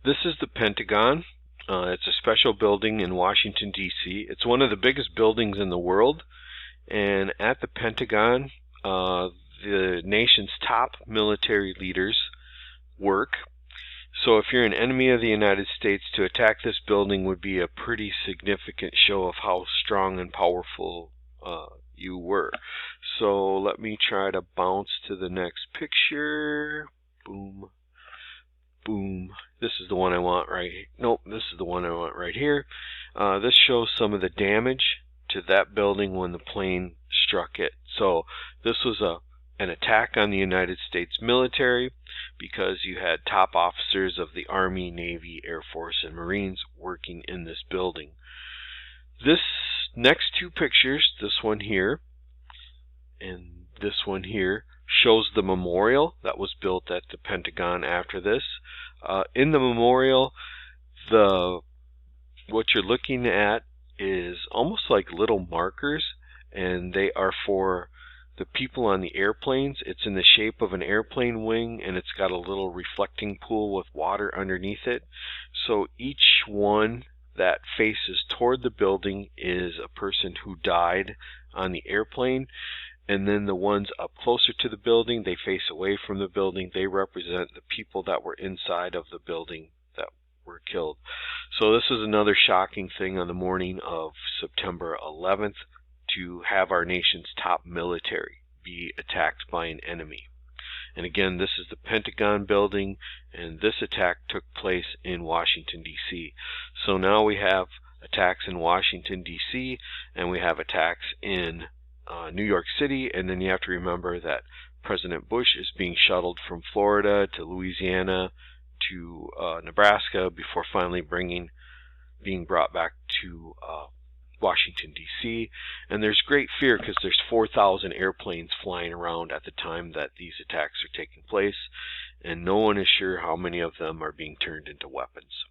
This is the Pentagon. It's a special building in Washington, D.C. It's one of the biggest buildings in the world. And at the Pentagon, the nation's top military leaders work. So if you're an enemy of the United States, to attack this building would be a pretty significant show of how strong and powerful you were. So let me try to bounce to the next picture. Boom. Boom. This is the one I want right. Nope, this is the one I want right here. This shows some of the damage to that building when the plane struck it. So this was an attack on the United States military because you had top officers of the Army, Navy, Air Force, and Marines working in this building. This next two pictures, this one here and this one here, shows the memorial that was built at the Pentagon after this. In the memorial, what you're looking at is almost like little markers, and they are for the people on the airplanes. It's in the shape of an airplane wing, and it's got a little reflecting pool with water underneath it. So each one that faces toward the building is a person who died on the airplane. And then the ones up closer to the building, they face away from the building. They represent the people that were inside of the building that were killed. So this is another shocking thing on the morning of September 11th, to have our nation's top military be attacked by an enemy. And again, this is the Pentagon building, and this attack took place in Washington, D.C. So now we have attacks in Washington, D.C., and we have attacks in New York City, and then you have to remember that President Bush is being shuttled from Florida to Louisiana to Nebraska before finally being brought back to Washington, D.C. And there's great fear because there's 4,000 airplanes flying around at the time that these attacks are taking place, and no one is sure how many of them are being turned into weapons.